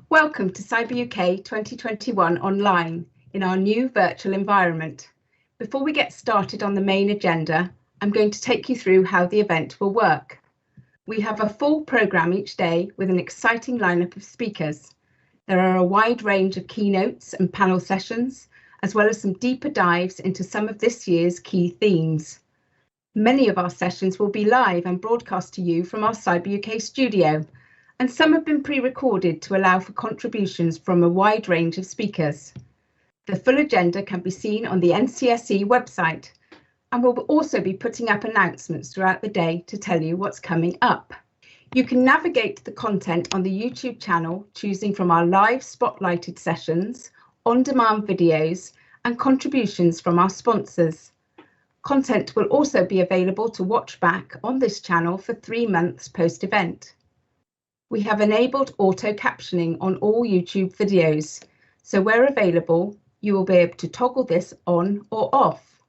Welcome to CyberUK 2021 online in our new virtual environment. Before we get started on the main agenda, I'm going to take you through how the event will work. We have a full programme each day with an exciting lineup of speakers. There are a wide range of keynotes and panel sessions, as well as some deeper dives into some of this year's key themes. Many of our sessions will be live and broadcast to you from our CyberUK studio, and some have been pre-recorded to allow for contributions from a wide range of speakers. The full agenda can be seen on the NCSE website, and we'll also be putting up announcements throughout the day to tell you what's coming up. You can navigate the content on the YouTube channel, choosing from our live spotlighted sessions, on-demand videos, and contributions from our sponsors. Content will also be available to watch back on this channel for 3 months post-event. We have enabled auto captioning on all YouTube videos, so where available, you will be able to toggle this on or off.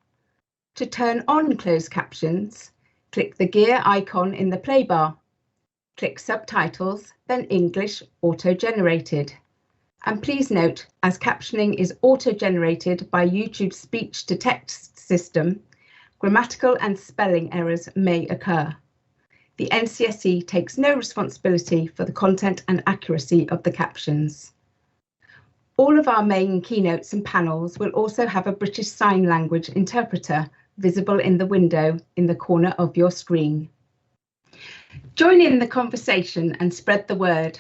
To turn on closed captions, click the gear icon in the play bar. Click Subtitles, then English auto-generated. And please note, as captioning is auto-generated by YouTube's speech-to-text system, grammatical and spelling errors may occur. The NCSE takes no responsibility for the content and accuracy of the captions. All of our main keynotes and panels will also have a British Sign Language interpreter visible in the window in the corner of your screen. Join in the conversation and spread the word.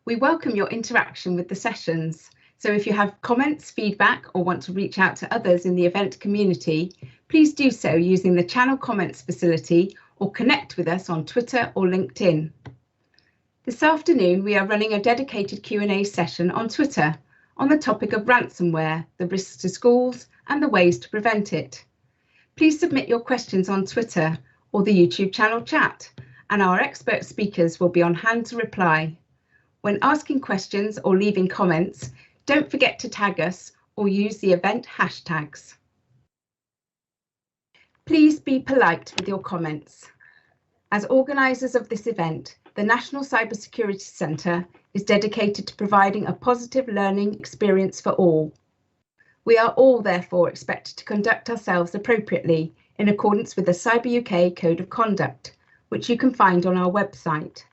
We welcome your interaction with the sessions, so if you have comments, feedback, or want to reach out to others in the event community, please do so using the channel comments facility or connect with us on Twitter or LinkedIn. This afternoon, we are running a dedicated Q&A session on Twitter on the topic of ransomware, the risks to schools, and the ways to prevent it. Please submit your questions on Twitter or the YouTube channel chat, and our expert speakers will be on hand to reply. When asking questions or leaving comments, don't forget to tag us or use the event hashtags. Please be polite with your comments. As organisers of this event, the National Cybersecurity Centre is dedicated to providing a positive learning experience for all. We are all therefore expected to conduct ourselves appropriately in accordance with the CyberUK Code of Conduct, which you can find on our website.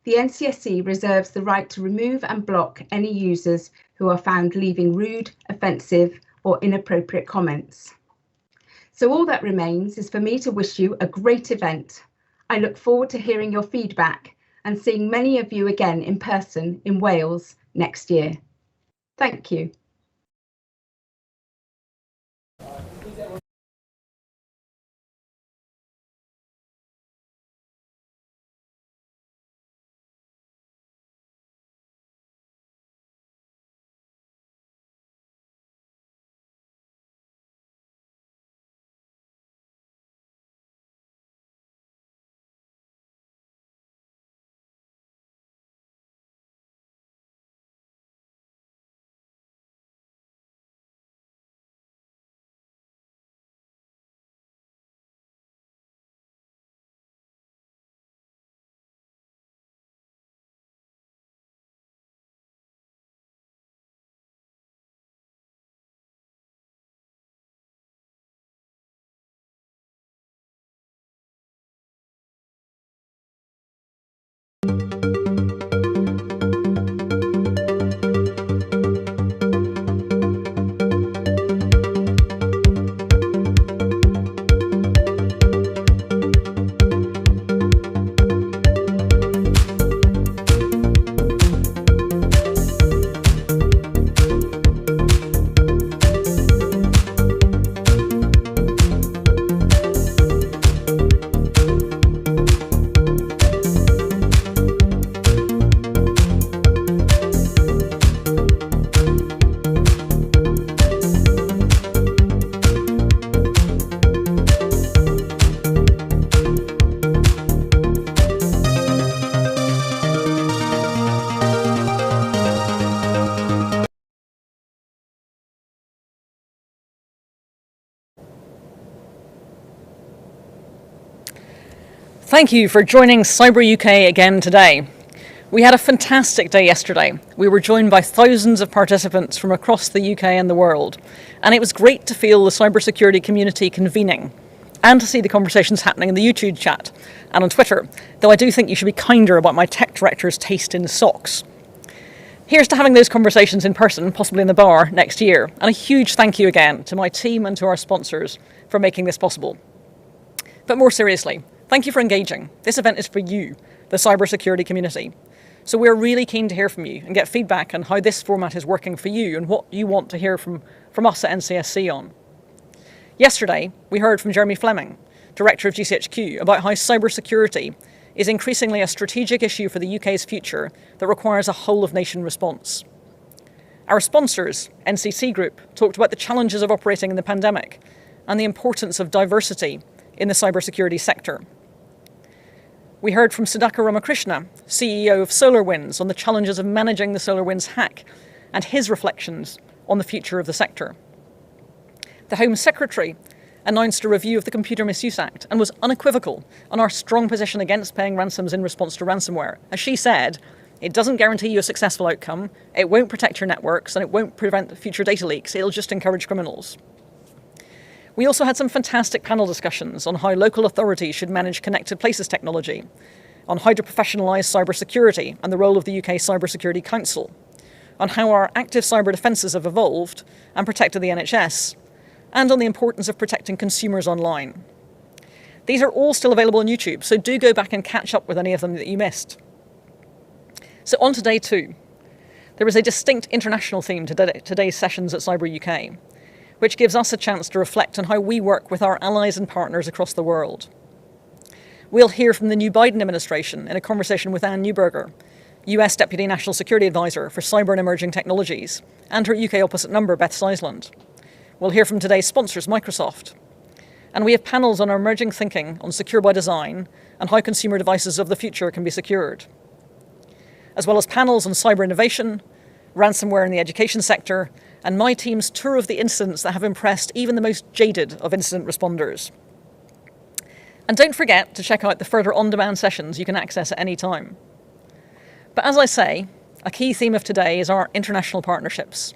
The NCSE reserves the right to remove and block any users who are found leaving rude, offensive or inappropriate comments. So all that remains is for me to wish you a great event. I look forward to hearing your feedback and seeing many of you again in person in Wales next year. Thank you. Thank you for joining CyberUK again today. We had a fantastic day yesterday. We were joined by thousands of participants from across the UK and the world, and it was great to feel the cybersecurity community convening and to see the conversations happening in the YouTube chat and on Twitter, though I do think you should be kinder about my tech director's taste in socks. Here's to having those conversations in person, possibly in the bar, next year, and a huge thank you again to my team and to our sponsors for making this possible. But more seriously, thank you for engaging. This event is for you, the cybersecurity community. So we're really keen to hear from you and get feedback on how this format is working for you and what you want to hear from us at NCSC on. Yesterday, we heard from Jeremy Fleming, Director of GCHQ, about how cybersecurity is increasingly a strategic issue for the UK's future that requires a whole-of-nation response. Our sponsors, NCC Group, talked about the challenges of operating in the pandemic and the importance of diversity in the cybersecurity sector. We heard from Sudhakar Ramakrishna, CEO of SolarWinds, on the challenges of managing the SolarWinds hack and his reflections on the future of the sector. The Home Secretary announced a review of the Computer Misuse Act and was unequivocal on our strong position against paying ransoms in response to ransomware. As she said, it doesn't guarantee you a successful outcome, it won't protect your networks, and it won't prevent future data leaks, it'll just encourage criminals. We also had some fantastic panel discussions on how local authorities should manage connected places technology, on how to professionalise cybersecurity and the role of the UK Cybersecurity Council, on how our active cyber defences have evolved and protected the NHS, and on the importance of protecting consumers online. These are all still available on YouTube, so do go back and catch up with any of them that you missed. So on to day 2. There is a distinct international theme to today's sessions at CyberUK, which gives us a chance to reflect on how we work with our allies and partners across the world. We'll hear from the new Biden administration in a conversation with Anne Neuberger, US Deputy National Security Advisor for Cyber and Emerging Technologies, and her UK opposite number, Beth Seisland. We'll hear from today's sponsors, Microsoft. And we have panels on our emerging thinking on secure by design and how consumer devices of the future can be secured, as well as panels on cyber innovation, ransomware in the education sector, and my team's tour of the incidents that have impressed even the most jaded of incident responders. And don't forget to check out the further on-demand sessions you can access at any time. But as I say, a key theme of today is our international partnerships.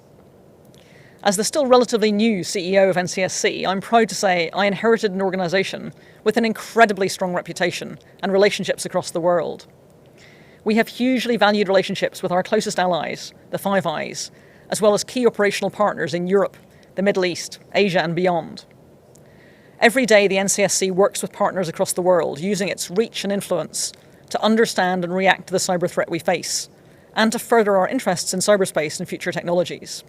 As the still relatively new CEO of NCSC, I'm proud to say I inherited an organisation with an incredibly strong reputation and relationships across the world. We have hugely valued relationships with our closest allies, the Five Eyes, as well as key operational partners in Europe, the Middle East, Asia and beyond. Every day the NCSC works with partners across the world, using its reach and influence to understand and react to the cyber threat we face, and to further our interests in cyberspace and future technologies.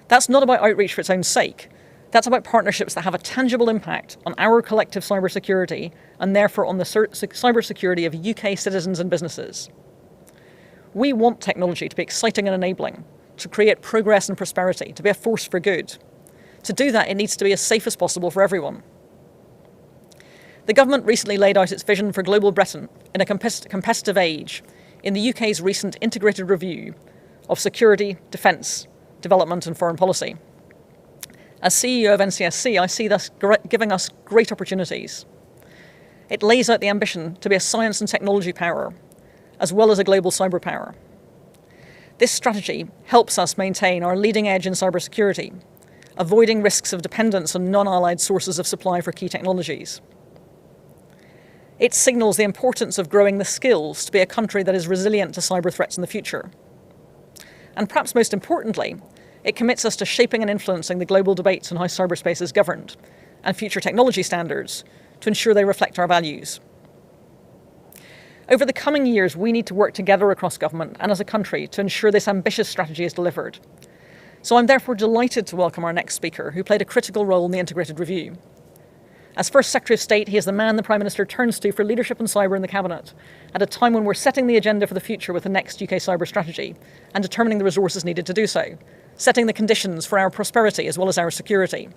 That's not about outreach for its own sake. That's about partnerships that have a tangible impact on our collective cybersecurity and therefore on the cybersecurity of UK citizens and businesses. We want technology to be exciting and enabling, to create progress and prosperity, to be a force for good. To do that, it needs to be as safe as possible for everyone. The government recently laid out its vision for global Britain in a competitive age in the UK's recent integrated review of security, defence, development and foreign policy. As CEO of NCSC, I see this giving us great opportunities. It lays out the ambition to be a science and technology power, as well as a global cyber power. This strategy helps us maintain our leading edge in cybersecurity, avoiding risks of dependence on non-allied sources of supply for key technologies. It signals the importance of growing the skills to be a country that is resilient to cyber threats in the future. And perhaps most importantly, it commits us to shaping and influencing the global debates on how cyberspace is governed and future technology standards to ensure they reflect our values. Over the coming years, we need to work together across government and as a country to ensure this ambitious strategy is delivered. So I'm therefore delighted to welcome our next speaker, who played a critical role in the integrated review. As First Secretary of State, he is the man the Prime Minister turns to for leadership in cyber in the Cabinet, at a time when we're setting the agenda for the future with the next UK cyber strategy and determining the resources needed to do so, setting the conditions for our prosperity as well as our security.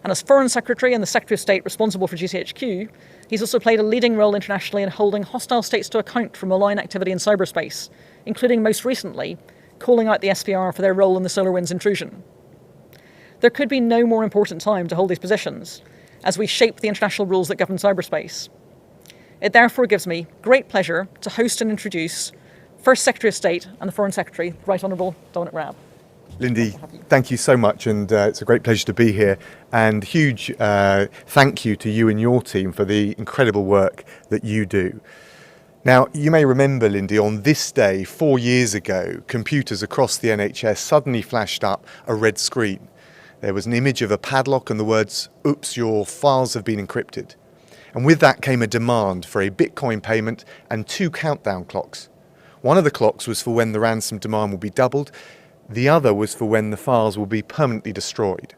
And as Foreign Secretary and the Secretary of State responsible for GCHQ, he's also played a leading role internationally in holding hostile states to account for malign activity in cyberspace, including most recently calling out the SPR for their role in the SolarWinds intrusion. There could be no more important time to hold these positions as we shape the international rules that govern cyberspace. It therefore gives me great pleasure to host and introduce First Secretary of State and the Foreign Secretary, Right Honourable Dominic Raab. Lindy, thank you so much, and it's a great pleasure to be here, and huge thank you to you and your team for the incredible work that you do. Now, you may remember, Lindy, on this day 4 years ago, computers across the NHS suddenly flashed up a red screen. There was an image of a padlock and the words, "Oops, your files have been encrypted." And with that came a demand for a Bitcoin payment and 2 countdown clocks. One of the clocks was for when the ransom demand will be doubled. The other was for when the files will be permanently destroyed.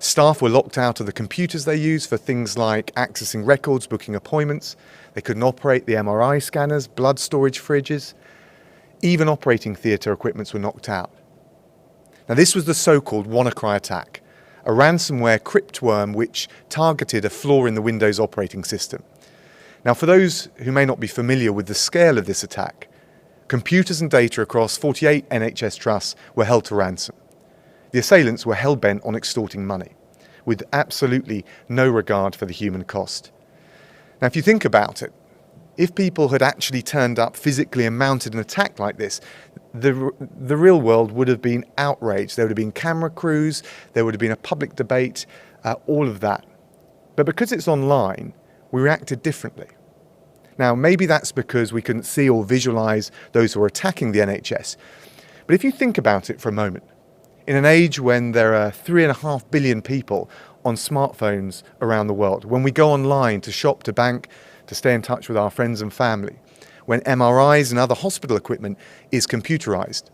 Staff were locked out of the computers they use for things like accessing records, booking appointments. They couldn't operate the MRI scanners, blood storage fridges. Even operating theatre equipments were knocked out. Now, this was the so-called WannaCry attack, a ransomware cryptworm which targeted a flaw in the Windows operating system. Now, for those who may not be familiar with the scale of this attack, computers and data across 48 NHS trusts were held to ransom. The assailants were hell-bent on extorting money, with absolutely no regard for the human cost. Now, if you think about it, if people had actually turned up physically and mounted an attack like this, the real world would have been outraged. There would have been camera crews, there would have been a public debate, all of that. But because it's online, we reacted differently. Now, maybe that's because we couldn't see or visualise those who were attacking the NHS. But if you think about it for a moment, in an age when there are 3.5 billion people on smartphones around the world, when we go online to shop, to bank, to stay in touch with our friends and family, when MRIs and other hospital equipment is computerised,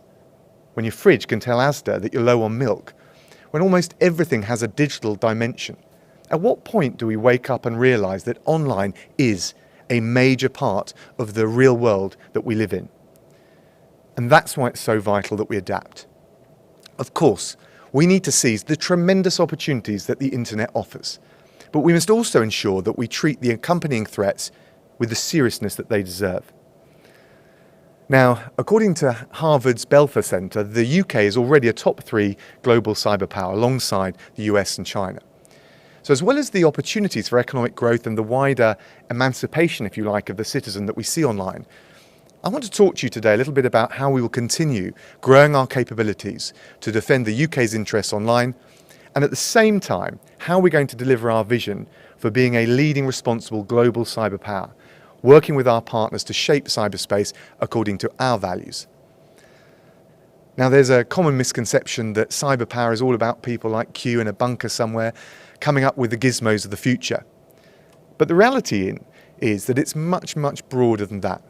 when your fridge can tell Asda that you're low on milk, when almost everything has a digital dimension, at what point do we wake up and realise that online is a major part of the real world that we live in? And that's why it's so vital that we adapt. Of course, we need to seize the tremendous opportunities that the internet offers, but we must also ensure that we treat the accompanying threats with the seriousness that they deserve. Now, according to Harvard's Belfer Centre, the UK is already a top 3 global cyber power alongside the US and China. So as well as the opportunities for economic growth and the wider emancipation, if you like, of the citizen that we see online, I want to talk to you today a little bit about how we will continue growing our capabilities to defend the UK's interests online, and at the same time, how we're going to deliver our vision for being a leading responsible global cyber power, working with our partners to shape cyberspace according to our values. Now, there's a common misconception that cyber power is all about people like Q in a bunker somewhere coming up with the gizmos of the future. But the reality is that it's much, much broader than that.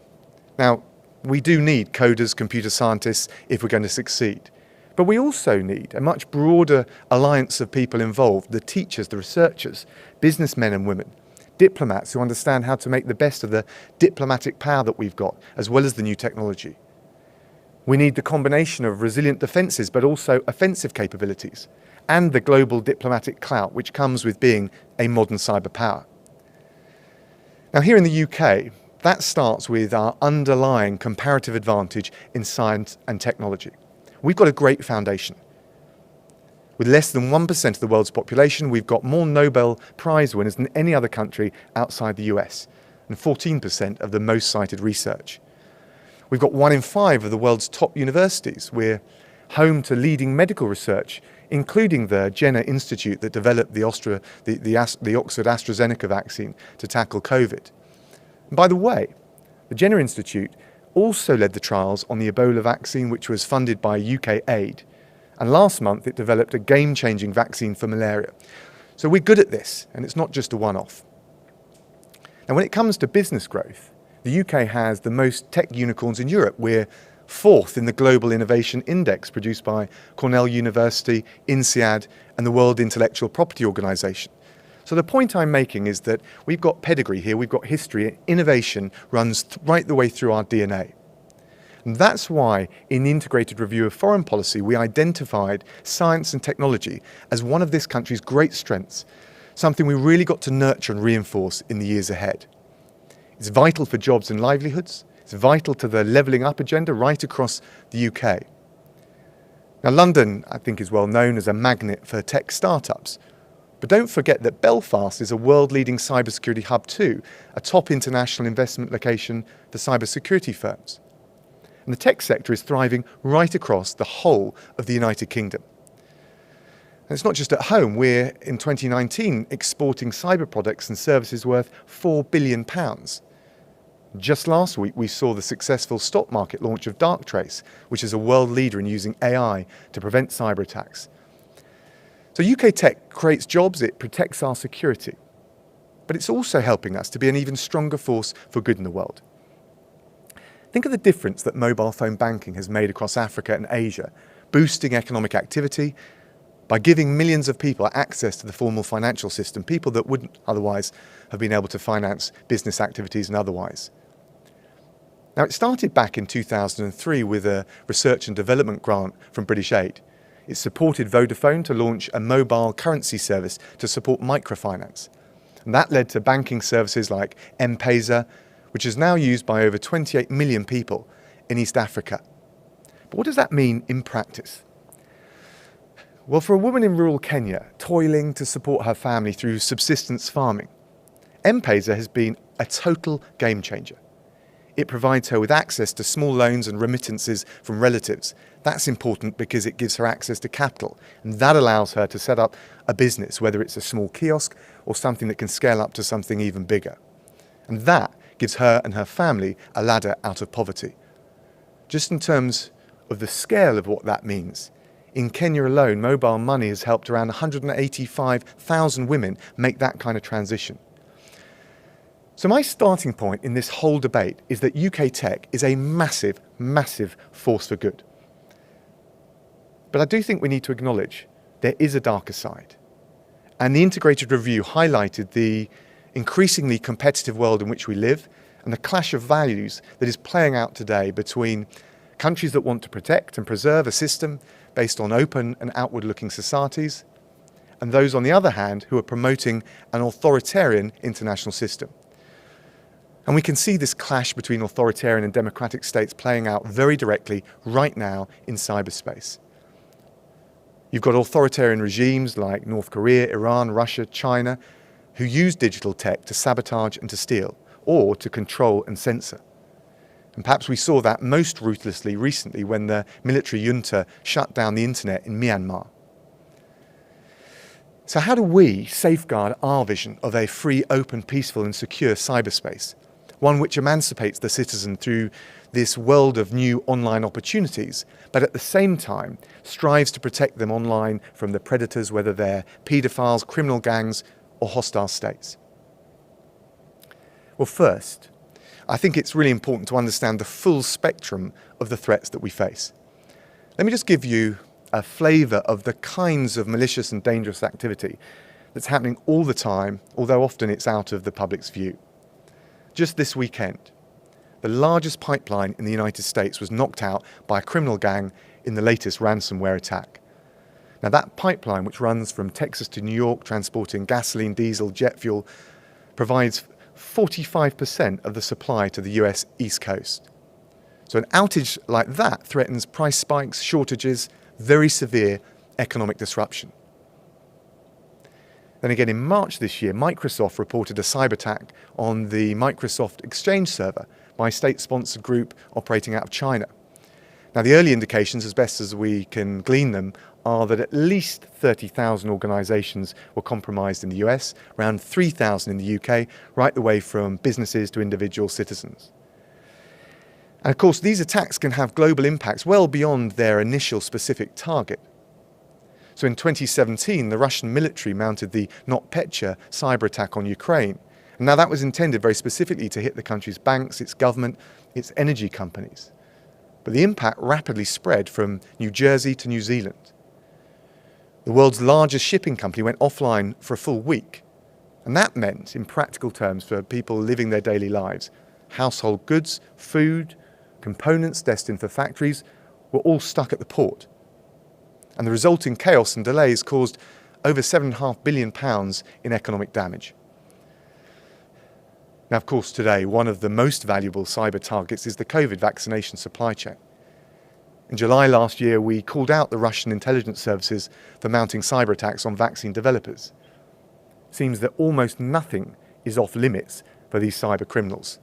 Now, we do need coders, computer scientists if we're going to succeed. But we also need a much broader alliance of people involved, the teachers, the researchers, businessmen and women, diplomats who understand how to make the best of the diplomatic power that we've got, as well as the new technology. We need the combination of resilient defences, but also offensive capabilities, and the global diplomatic clout, which comes with being a modern cyber power. Now, here in the UK, that starts with our underlying comparative advantage in science and technology. We've got a great foundation. With less than 1% of the world's population, we've got more Nobel Prize winners than any other country outside the US, and 14% of the most cited research. We've got 1 in 5 of the world's top universities. We're home to leading medical research, including the Jenner Institute that developed the Oxford AstraZeneca vaccine to tackle COVID. And by the way, the Jenner Institute also led the trials on the Ebola vaccine, which was funded by UK aid. And last month, it developed a game-changing vaccine for malaria. So we're good at this, and it's not just a one-off. Now, when it comes to business growth, the UK has the most tech unicorns in Europe. We're 4th in the Global Innovation Index produced by Cornell University, INSEAD, and the World Intellectual Property Organization. So the point I'm making is that we've got pedigree here, we've got history. Innovation runs right the way through our DNA. And that's why in the Integrated Review of Foreign Policy, we identified science and technology as one of this country's great strengths, something we really got to nurture and reinforce in the years ahead. It's vital for jobs and livelihoods. It's vital to the levelling up agenda right across the UK. Now, London, I think, is well known as a magnet for tech startups. But don't forget that Belfast is a world-leading cybersecurity hub too, a top international investment location for cybersecurity firms. And the tech sector is thriving right across the whole of the United Kingdom. And it's not just at home. We're, in 2019, exporting cyber products and services worth £4 billion. Just last week, we saw the successful stock market launch of Darktrace, which is a world leader in using AI to prevent cyber attacks. So UK tech creates jobs, it protects our security, but it's also helping us to be an even stronger force for good in the world. Think of the difference that mobile phone banking has made across Africa and Asia, boosting economic activity by giving millions of people access to the formal financial system, people that wouldn't otherwise have been able to finance business activities and otherwise. Now, it started back in 2003 with a research and development grant from British Aid. It supported Vodafone to launch a mobile currency service to support microfinance. And that led to banking services like M-Pesa, which is now used by over 28 million people in East Africa. But what does that mean in practice? Well, for a woman in rural Kenya, toiling to support her family through subsistence farming, M-Pesa has been a total game changer. It provides her with access to small loans and remittances from relatives. That's important because it gives her access to capital, and that allows her to set up a business, whether it's a small kiosk or something that can scale up to something even bigger. And that gives her and her family a ladder out of poverty. Just in terms of the scale of what that means, in Kenya alone, mobile money has helped around 185,000 women make that kind of transition. So my starting point in this whole debate is that UK tech is a massive, massive force for good. But I do think we need to acknowledge there is a darker side. And the integrated review highlighted the increasingly competitive world in which we live and the clash of values that is playing out today between countries that want to protect and preserve a system based on open and outward-looking societies, and those, on the other hand, who are promoting an authoritarian international system. And we can see this clash between authoritarian and democratic states playing out very directly right now in cyberspace. You've got authoritarian regimes like North Korea, Iran, Russia, China, who use digital tech to sabotage and to steal, or to control and censor. And perhaps we saw that most ruthlessly recently when the military junta shut down the internet in Myanmar. So how do we safeguard our vision of a free, open, peaceful and secure cyberspace? One which emancipates the citizen through this world of new online opportunities, but at the same time strives to protect them online from the predators, whether they're paedophiles, criminal gangs, or hostile states. Well, first, I think it's really important to understand the full spectrum of the threats that we face. Let me just give you a flavour of the kinds of malicious and dangerous activity that's happening all the time, although often it's out of the public's view. Just this weekend, the largest pipeline in the United States was knocked out by a criminal gang in the latest ransomware attack. Now, that pipeline, which runs from Texas to New York, transporting gasoline, diesel, jet fuel, provides 45% of the supply to the US East Coast. So an outage like that threatens price spikes, shortages, very severe economic disruption. Then again, in March this year, Microsoft reported a cyber attack on the Microsoft Exchange server by a state-sponsored group operating out of China. Now, the early indications, as best as we can glean them, are that at least 30,000 organisations were compromised in the US, around 3,000 in the UK, right the way from businesses to individual citizens. And of course, these attacks can have global impacts well beyond their initial specific target. So in 2017, the Russian military mounted the NotPetya cyber attack on Ukraine. And now that was intended very specifically to hit the country's banks, its government, its energy companies. But the impact rapidly spread from New Jersey to New Zealand. The world's largest shipping company went offline for a full week. And that meant, in practical terms, for people living their daily lives, household goods, food, components destined for factories were all stuck at the port. And the resulting chaos and delays caused over £7.5 billion in economic damage. Now, of course, today, one of the most valuable cyber targets is the COVID vaccination supply chain. In July last year, we called out the Russian intelligence services for mounting cyber attacks on vaccine developers. seems that almost nothing is off limits for these cyber criminals.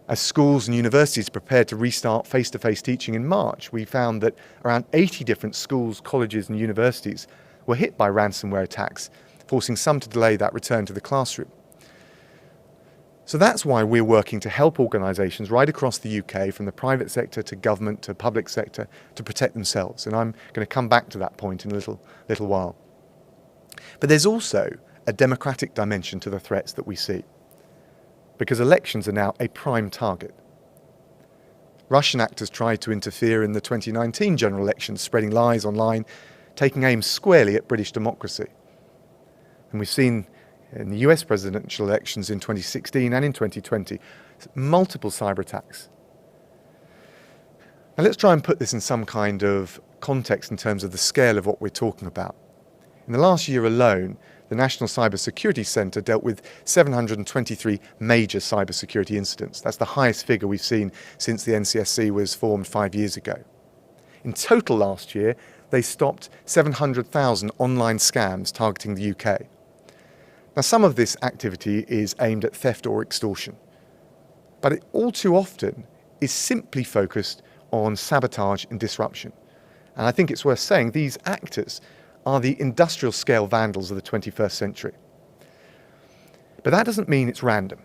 As schools and universities prepared to restart face-to-face teaching in March, we found that around 80 different schools, colleges and universities were hit by ransomware attacks, forcing some to delay that return to the classroom. So that's why we're working to help organisations right across the UK, from the private sector to government to public sector, to protect themselves. And I'm going to come back to that point in a little while. But there's also a democratic dimension to the threats that we see, because elections are now a prime target. Russian actors tried to interfere in the 2019 general elections, spreading lies online, taking aim squarely at British democracy. And we've seen in the US presidential elections in 2016 and in 2020, multiple cyber attacks. Now let's try and put this in some kind of context in terms of the scale of what we're talking about. In the last year alone, the National Cybersecurity Centre dealt with 723 major cybersecurity incidents. That's the highest figure we've seen since the NCSC was formed 5 years ago. In total last year, they stopped 700,000 online scams targeting the UK. Now, some of this activity is aimed at theft or extortion, but it all too often is simply focused on sabotage and disruption. And I think it's worth saying these actors are the industrial scale vandals of the 21st century. But that doesn't mean it's random.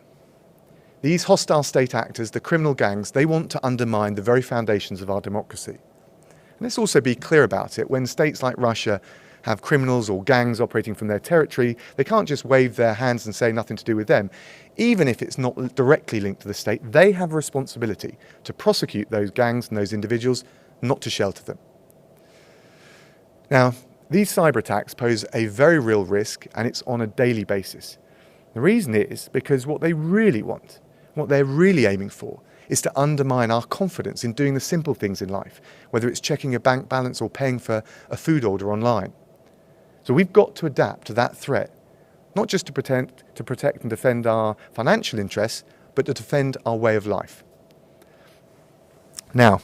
These hostile state actors, the criminal gangs, they want to undermine the very foundations of our democracy. And let's also be clear about it. When states like Russia have criminals or gangs operating from their territory, they can't just wave their hands and say nothing to do with them. Even if it's not directly linked to the state, they have a responsibility to prosecute those gangs and those individuals, not to shelter them. Now, these cyber attacks pose a very real risk, and it's on a daily basis. The reason is because what they really want, what they're really aiming for, is to undermine our confidence in doing the simple things in life, whether it's checking a bank balance or paying for a food order online. So we've got to adapt to that threat, not just to protect and defend our financial interests, but to defend our way of life. Now,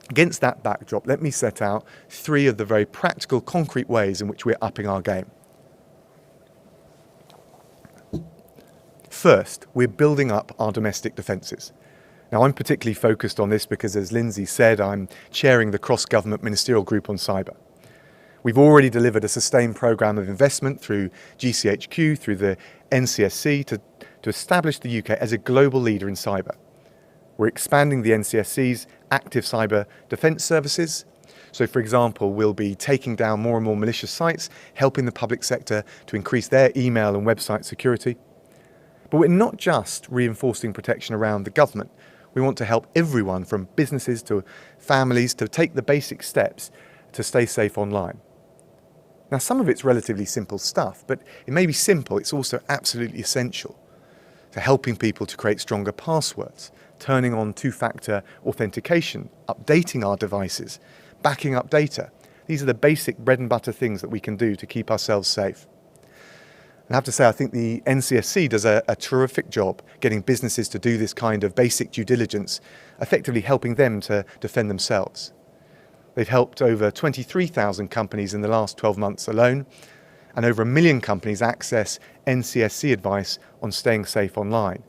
against that backdrop, let me set out 3 of the very practical, concrete ways in which we're upping our game. First, we're building up our domestic defences. Now, I'm particularly focused on this because, as Lindsay said, I'm chairing the cross-government ministerial group on cyber. We've already delivered a sustained programme of investment through GCHQ, through the NCSC, to establish the UK as a global leader in cyber. We're expanding the NCSC's active cyber defence services. So, for example, we'll be taking down more and more malicious sites, helping the public sector to increase their email and website security. But we're not just reinforcing protection around the government. We want to help everyone, from businesses to families, to take the basic steps to stay safe online. Now, some of it's relatively simple stuff, but it may be simple, it's also absolutely essential. So helping people to create stronger passwords, turning on 2-factor authentication, updating our devices, backing up data. These are the basic bread and butter things that we can do to keep ourselves safe. And I have to say, I think the NCSC does a terrific job getting businesses to do this kind of basic due diligence, effectively helping them to defend themselves. They've helped over 23,000 companies in the last 12 months alone, and over 1 million companies access NCSC advice on staying safe online.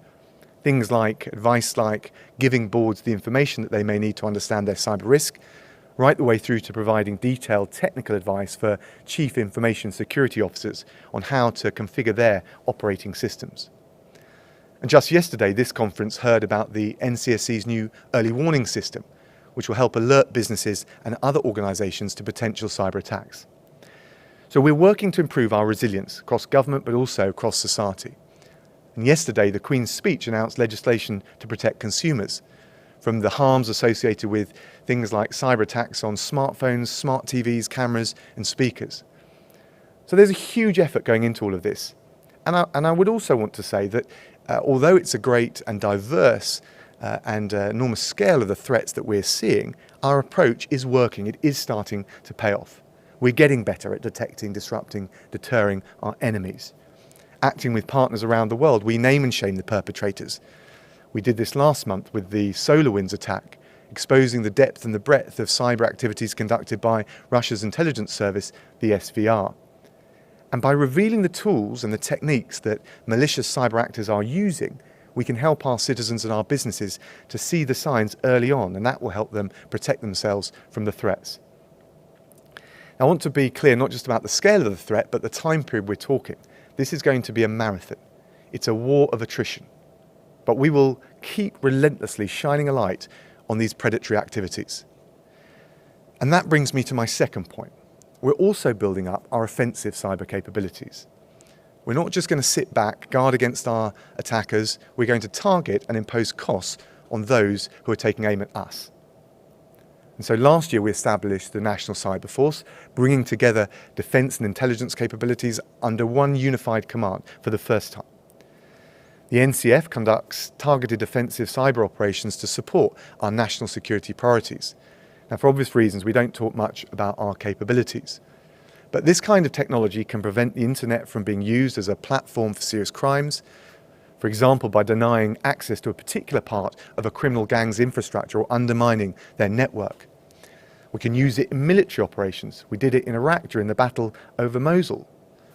Things like advice like giving boards the information that they may need to understand their cyber risk, right the way through to providing detailed technical advice for chief information security officers on how to configure their operating systems. And just yesterday, this conference heard about the NCSC's new early warning system, which will help alert businesses and other organisations to potential cyber attacks. So we're working to improve our resilience across government, but also across society. And yesterday, the Queen's speech announced legislation to protect consumers from the harms associated with things like cyber attacks on smartphones, smart TVs, cameras and speakers. So there's a huge effort going into all of this. And I would also want to say that although it's a great and diverse and enormous scale of the threats that we're seeing, our approach is working. It is starting to pay off. We're getting better at detecting, disrupting, deterring our enemies. Acting with partners around the world, we name and shame the perpetrators. We did this last month with the SolarWinds attack, exposing the depth and the breadth of cyber activities conducted by Russia's intelligence service, the SVR. And by revealing the tools and the techniques that malicious cyber actors are using, we can help our citizens and our businesses to see the signs early on, and that will help them protect themselves from the threats. Now, I want to be clear not just about the scale of the threat, but the time period we're talking. This is going to be a marathon. It's a war of attrition. But we will keep relentlessly shining a light on these predatory activities. And that brings me to my second point. We're also building up our offensive cyber capabilities. We're not just going to sit back, guard against our attackers. We're going to target and impose costs on those who are taking aim at us. And so last year we established the National Cyber Force, bringing together defence and intelligence capabilities under one unified command for the first time. The NCF conducts targeted offensive cyber operations to support our national security priorities. Now, for obvious reasons, we don't talk much about our capabilities. But this kind of technology can prevent the internet from being used as a platform for serious crimes, for example, by denying access to a particular part of a criminal gang's infrastructure or undermining their network. We can use it in military operations. We did it in Iraq during the battle over Mosul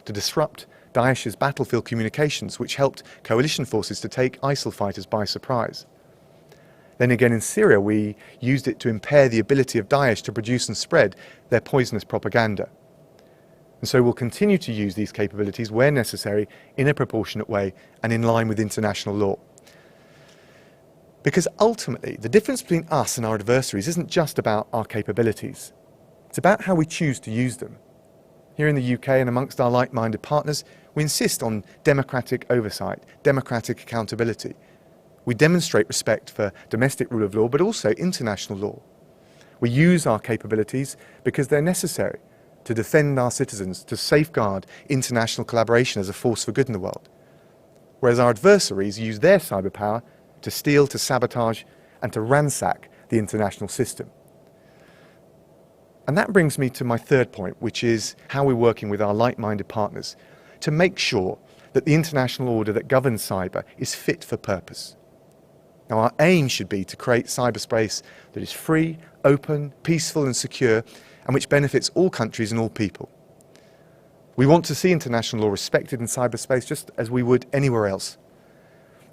to disrupt Daesh's battlefield communications, which helped coalition forces to take ISIL fighters by surprise. Then again in Syria, we used it to impair the ability of Daesh to produce and spread their poisonous propaganda. And so we'll continue to use these capabilities where necessary in a proportionate way and in line with international law. Because ultimately, the difference between us and our adversaries isn't just about our capabilities. It's about how we choose to use them. Here in the UK and amongst our like-minded partners, we insist on democratic oversight, democratic accountability. We demonstrate respect for domestic rule of law, but also international law. We use our capabilities because they're necessary to defend our citizens, to safeguard international collaboration as a force for good in the world. Whereas our adversaries use their cyber power to steal, to sabotage, and to ransack the international system. And that brings me to my third point, which is how we're working with our like-minded partners to make sure that the international order that governs cyber is fit for purpose. Now, our aim should be to create cyberspace that is free, open, peaceful and secure, and which benefits all countries and all people. We want to see international law respected in cyberspace just as we would anywhere else.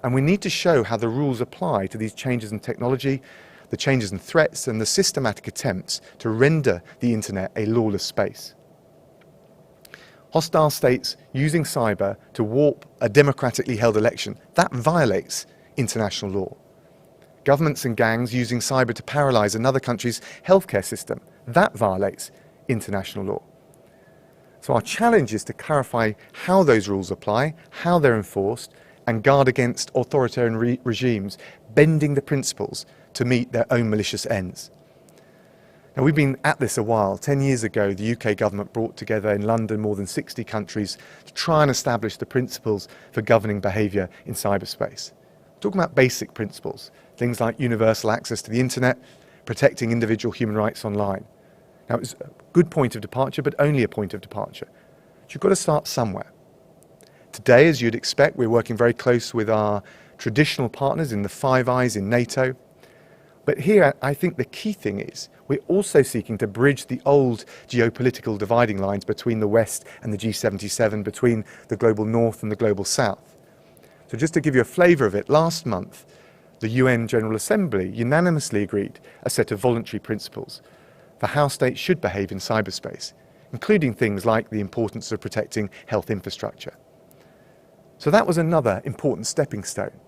And we need to show how the rules apply to these changes in technology, the changes in threats, and the systematic attempts to render the internet a lawless space. Hostile states using cyber to warp a democratically held election, that violates international law. Governments and gangs using cyber to paralyse another country's healthcare system, that violates international law. So our challenge is to clarify how those rules apply, how they're enforced, and guard against authoritarian regimes bending the principles to meet their own malicious ends. Now, we've been at this a while. 10 years ago, the UK government brought together in London more than 60 countries to try and establish the principles for governing behaviour in cyberspace. We're talking about basic principles, things like universal access to the internet, protecting individual human rights online. Now, it was a good point of departure, but only a point of departure. But you've got to start somewhere. Today, as you'd expect, we're working very close with our traditional partners in the Five Eyes in NATO. But here, I think the key thing is we're also seeking to bridge the old geopolitical dividing lines between the West and the G77, between the global North and the global South. So just to give you a flavour of it, last month, the UN General Assembly unanimously agreed a set of voluntary principles for how states should behave in cyberspace, including things like the importance of protecting health infrastructure. So that was another important stepping stone.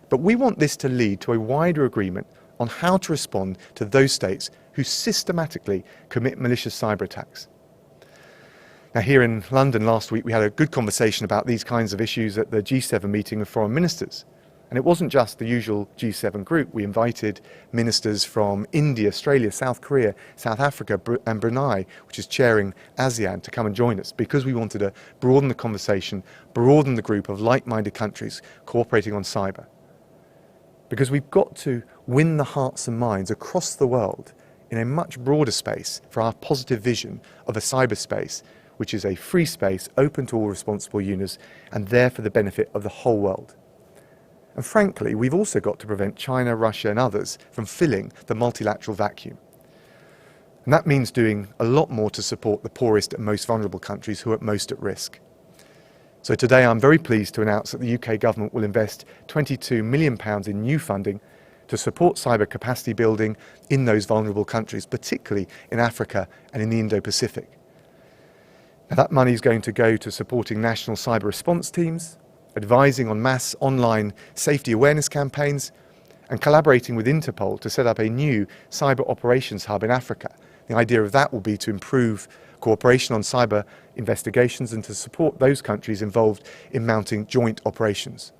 But we want this to lead to a wider agreement on how to respond to those states who systematically commit malicious cyber attacks. Now, here in London last week, we had a good conversation about these kinds of issues at the G7 meeting of foreign ministers. And it wasn't just the usual G7 group. We invited ministers from India, Australia, South Korea, South Africa, and Brunei, which is chairing ASEAN, to come and join us because we wanted to broaden the conversation, broaden the group of like-minded countries cooperating on cyber. Because we've got to win the hearts and minds across the world in a much broader space for our positive vision of a cyberspace, which is a free space open to all responsible users and there for the benefit of the whole world. And frankly, we've also got to prevent China, Russia and others from filling the multilateral vacuum. And that means doing a lot more to support the poorest and most vulnerable countries who are most at risk. So today I'm very pleased to announce that the UK government will invest £22 million in new funding to support cyber capacity building in those vulnerable countries, particularly in Africa and in the Indo-Pacific. Now that money is going to go to supporting national cyber response teams, advising on mass online safety awareness campaigns, and collaborating with Interpol to set up a new cyber operations hub in Africa. The idea of that will be to improve cooperation on cyber investigations and to support those countries involved in mounting joint operations.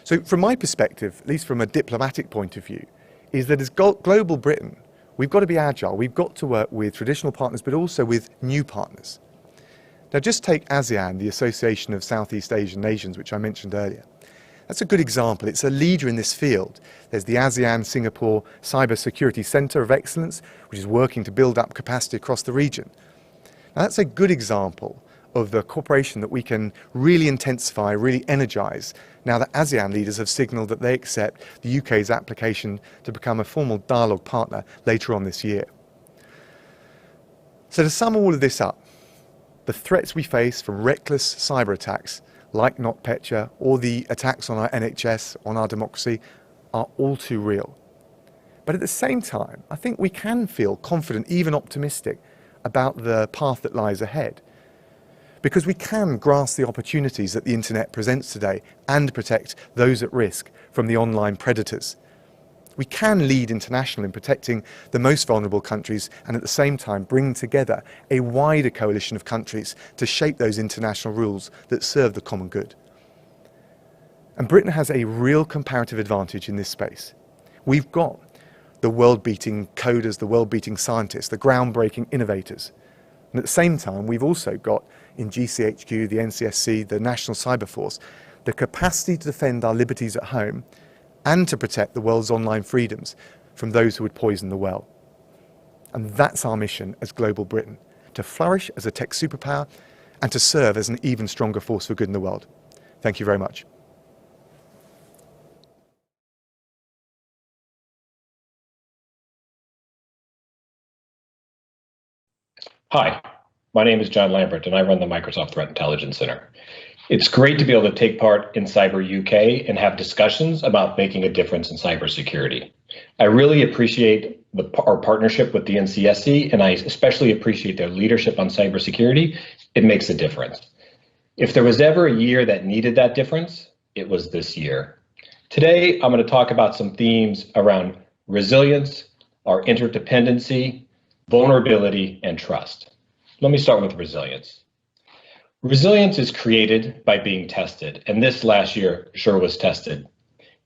So from my perspective, at least from a diplomatic point of view, is that as global Britain, we've got to be agile. We've got to work with traditional partners, but also with new partners. Now just take ASEAN, the Association of Southeast Asian Nations, which I mentioned earlier. That's a good example. It's a leader in this field. There's the ASEAN Singapore Cybersecurity Centre of Excellence, which is working to build up capacity across the region. Now that's a good example of the cooperation that we can really intensify, really energise, now that ASEAN leaders have signalled that they accept the UK's application to become a formal dialogue partner later on this year. So to sum all of this up, the threats we face from reckless cyber attacks like NotPetya or the attacks on our NHS, on our democracy, are all too real. But at the same time, I think we can feel confident, even optimistic, about the path that lies ahead. Because we can grasp the opportunities that the internet presents today and protect those at risk from the online predators. We can lead international in protecting the most vulnerable countries and at the same time bring together a wider coalition of countries to shape those international rules that serve the common good. And Britain has a real comparative advantage in this space. We've got the world-beating coders, the world-beating scientists, the groundbreaking innovators. And at the same time, we've also got in GCHQ, the NCSC, the National Cyber Force, the capacity to defend our liberties at home and to protect the world's online freedoms from those who would poison the well. And that's our mission as global Britain, to flourish as a tech superpower and to serve as an even stronger force for good in the world. Thank you very much. Hi, my name is John Lambert and I run the Microsoft Threat Intelligence Center. It's great to be able to take part in Cyber UK and have discussions about making a difference in cybersecurity. I really appreciate our partnership with the NCSC, and I especially appreciate their leadership on cybersecurity. It makes a difference. If there was ever a year that needed that difference, it was this year. Today, I'm going to talk about some themes around resilience, our interdependency, vulnerability, and trust. Let me start with resilience. Resilience is created by being tested, and this last year sure was tested.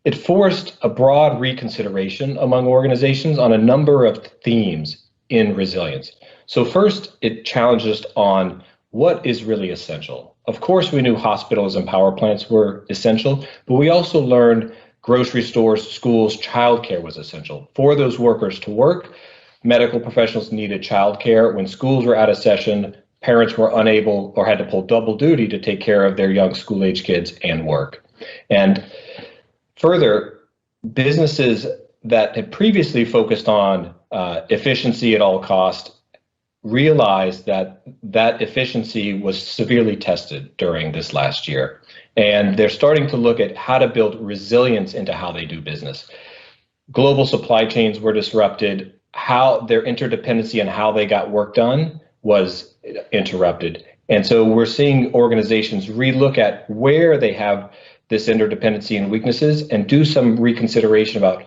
It forced a broad reconsideration among organizations on a number of themes in resilience. So first, it challenged us on what is really essential. Of course, we knew hospitals and power plants were essential, but we also learned grocery stores, schools, childcare was essential. For those workers to work, medical professionals needed childcare. When schools were out of session, parents were unable or had to pull double duty to take care of their young school-age kids and work. And further, businesses that had previously focused on efficiency at all cost realized that that efficiency was severely tested during this last year. And they're starting to look at how to build resilience into how they do business. Global supply chains were disrupted, how their interdependency and how they got work done was interrupted. And so we're seeing organizations relook at where they have this interdependency and weaknesses and do some reconsideration about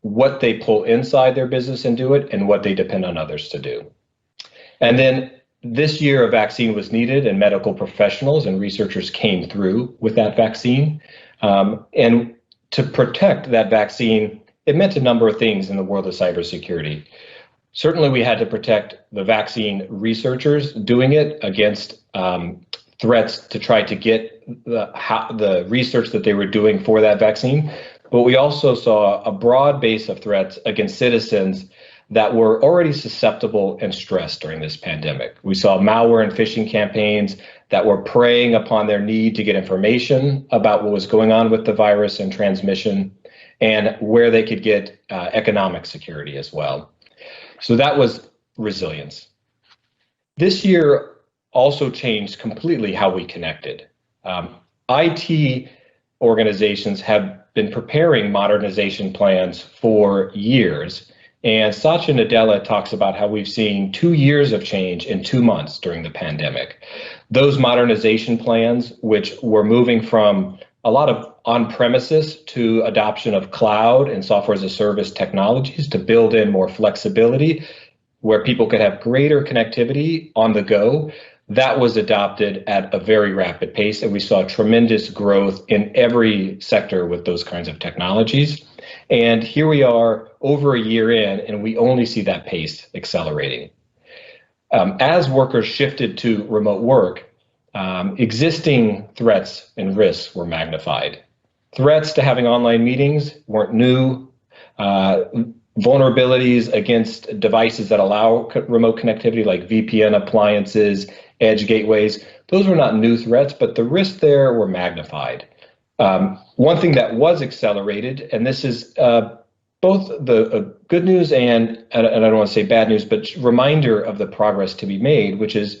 what they pull inside their business and do it and what they depend on others to do. And then this year a vaccine was needed and medical professionals and researchers came through with that vaccine. And to protect that vaccine, it meant a number of things in the world of cybersecurity. Certainly, we had to protect the vaccine researchers doing it against threats to try to get the research that they were doing for that vaccine. But we also saw a broad base of threats against citizens that were already susceptible and stressed during this pandemic. We saw malware and phishing campaigns that were preying upon their need to get information about what was going on with the virus and transmission, and where they could get economic security as well. So that was resilience. This year also changed completely how we connected. IT organizations have been preparing modernization plans for years, and Satya Nadella talks about how we've seen 2 years of change in 2 months during the pandemic. Those modernization plans, which were moving from a lot of on-premises to adoption of cloud and software as a service technologies to build in more flexibility where people could have greater connectivity on the go, that was adopted at a very rapid pace, and we saw tremendous growth in every sector with those kinds of technologies. And here we are over a year in, and we only see that pace accelerating. As workers shifted to remote work, existing threats and risks were magnified. Threats to having online meetings weren't new. Vulnerabilities against devices that allow remote connectivity like VPN appliances, edge gateways, those were not new threats, but the risks there were magnified. One thing that was accelerated, and this is both the good news and I don't want to say bad news, but reminder of the progress to be made, which is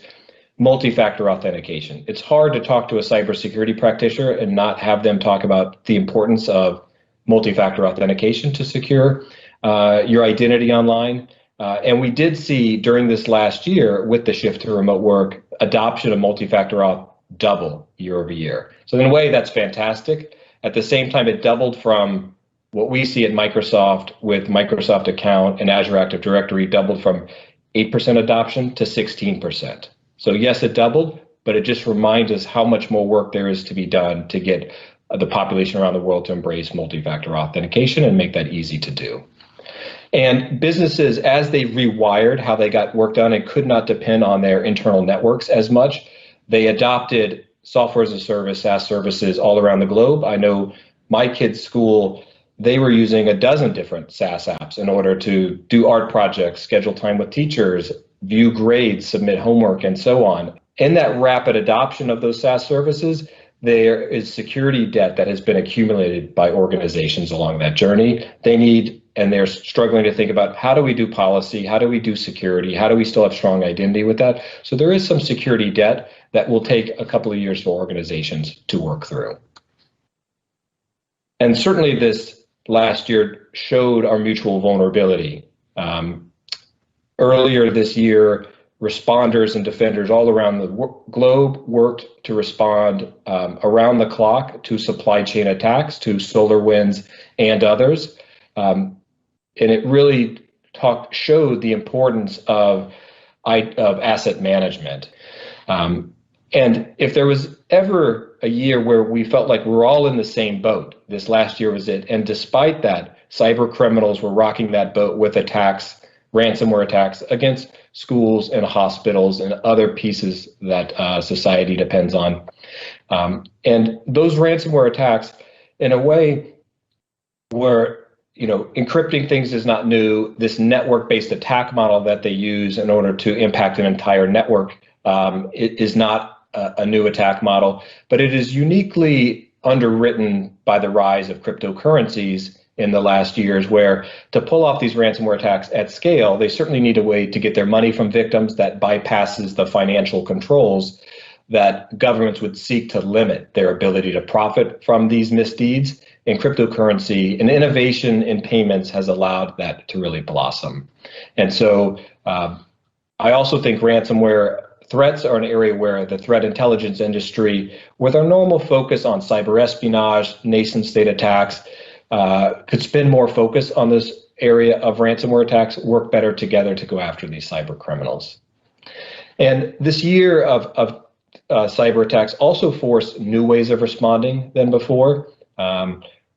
multi-factor authentication. It's hard to talk to a cybersecurity practitioner and not have them talk about the importance of multi-factor authentication to secure your identity online. And we did see during this last year with the shift to remote work, adoption of multi-factor auth double year over year. So in a way, that's fantastic. At the same time, it doubled from what we see at Microsoft with Microsoft Account and Azure Active Directory, doubled from 8% adoption to 16%. So yes, it doubled, but it just reminds us how much more work there is to be done to get the population around the world to embrace multi-factor authentication and make that easy to do. And businesses, as they rewired how they got work done and could not depend on their internal networks as much, they adopted software as a service, SaaS services all around the globe. I know my kids' school, they were using a dozen different SaaS apps in order to do art projects, schedule time with teachers, view grades, submit homework, and so on. In that rapid adoption of those SaaS services, there is security debt that has been accumulated by organizations along that journey. They need, and they're struggling to think about, how do we do policy? How do we do security? How do we still have strong identity with that? So there is some security debt that will take a couple of years for organizations to work through. And certainly this last year showed our mutual vulnerability. Earlier this year, responders and defenders all around the globe worked to respond around the clock to supply chain attacks, to SolarWinds and others. And it really showed the importance of asset management. And if there was ever a year where we felt like we're all in the same boat, this last year was it. And despite that, cyber criminals were rocking that boat with attacks, ransomware attacks against schools and hospitals and other pieces that society depends on. And those ransomware attacks, in a way, were, encrypting things is not new. This network-based attack model that they use in order to impact an entire network it is not a new attack model, but it is uniquely underwritten by the rise of cryptocurrencies in the last years, where to pull off these ransomware attacks at scale, they certainly need a way to get their money from victims that bypasses the financial controls that governments would seek to limit their ability to profit from these misdeeds. And cryptocurrency and innovation in payments has allowed that to really blossom. And so I also think ransomware threats are an area where the threat intelligence industry, with our normal focus on cyber espionage, nation state attacks, could spend more focus on this area of ransomware attacks, work better together to go after these cyber criminals. And this year of cyber attacks also forced new ways of responding than before.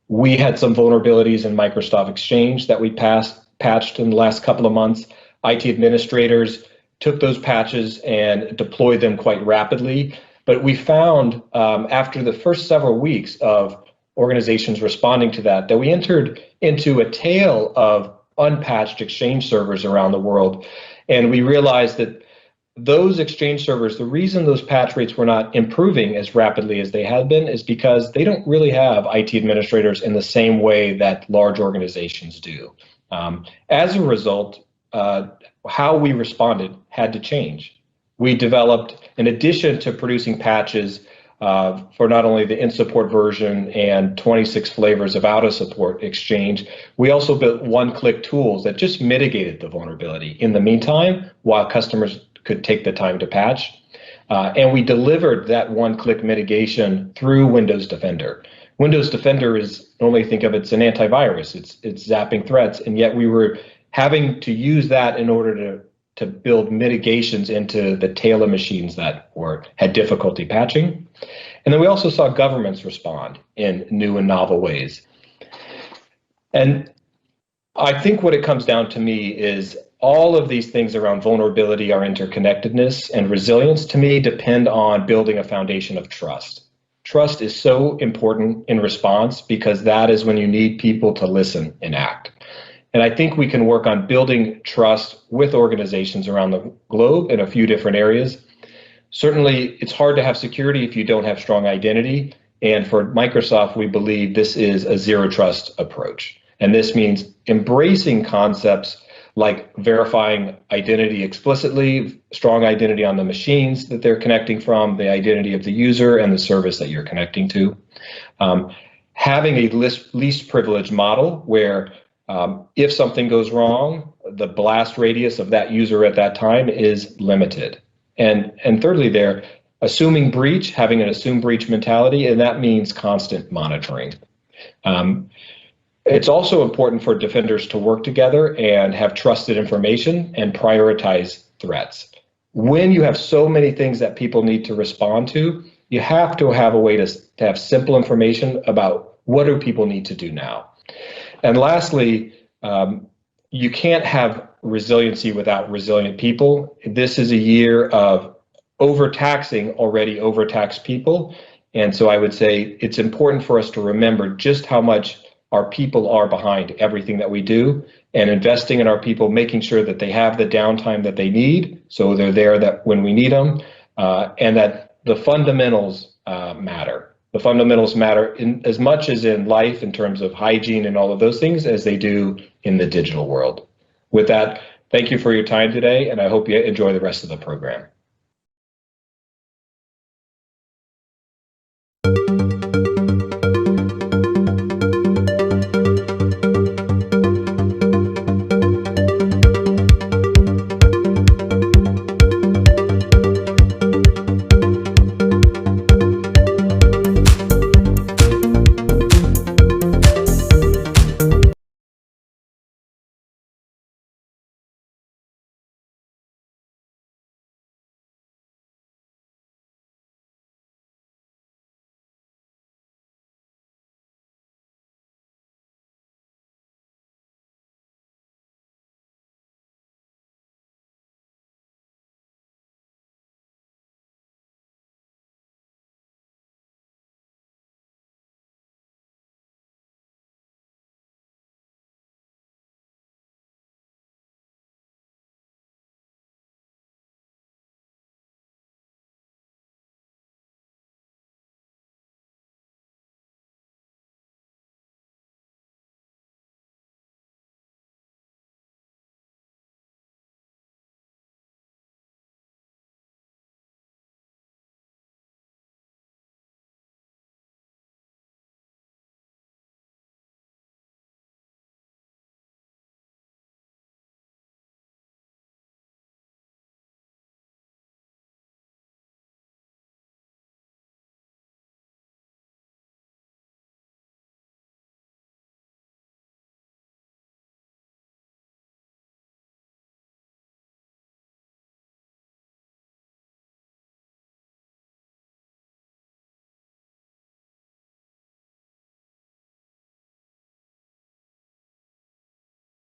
We had some vulnerabilities in Microsoft Exchange that we patched in the last couple of months. IT administrators took those patches and deployed them quite rapidly. But we found after the first several weeks of organizations responding to that we entered into a tail of unpatched Exchange servers around the world. And we realized that those Exchange servers, the reason those patch rates were not improving as rapidly as they had been is because they don't really have IT administrators in the same way that large organizations do. As a result, how we responded had to change. We developed, in addition to producing patches for not only the in-support version and 26 flavors of out-of-support exchange, we also built one-click tools that just mitigated the vulnerability in the meantime while customers could take the time to patch. And we delivered that one-click mitigation through Windows Defender. Windows Defender is, only think of it's an antivirus, it's zapping threats, and yet we were having to use that in order to build mitigations into the tail of machines that had difficulty patching. And then we also saw governments respond in new and novel ways. And I think what it comes down to me is all of these things around vulnerability, our interconnectedness and resilience, to me, depend on building a foundation of trust. Trust is so important in response because that is when you need people to listen and act. And I think we can work on building trust with organizations around the globe in a few different areas. Certainly, it's hard to have security if you don't have strong identity. And for Microsoft, we believe this is a zero trust approach. And this means embracing concepts like verifying identity explicitly, strong identity on the machines that they're connecting from, the identity of the user and the service that you're connecting to. Having a least privilege model where if something goes wrong, the blast radius of that user at that time is limited. And thirdly, they're assuming breach, having an assume breach mentality, and that means constant monitoring. It's also important for defenders to work together and have trusted information and prioritize threats. When you have so many things that people need to respond to, you have to have a way to have simple information about what do people need to do now. And lastly, you can't have resiliency without resilient people. This is a year of overtaxing already overtaxed people. And so I would say it's important for us to remember just how much our people are behind everything that we do, and investing in our people, making sure that they have the downtime that they need, so they're there that when we need them, and that the fundamentals matter. The fundamentals matter as much as in life in terms of hygiene and all of those things as they do in the digital world. With that, thank you for your time today, and I hope you enjoy the rest of the program.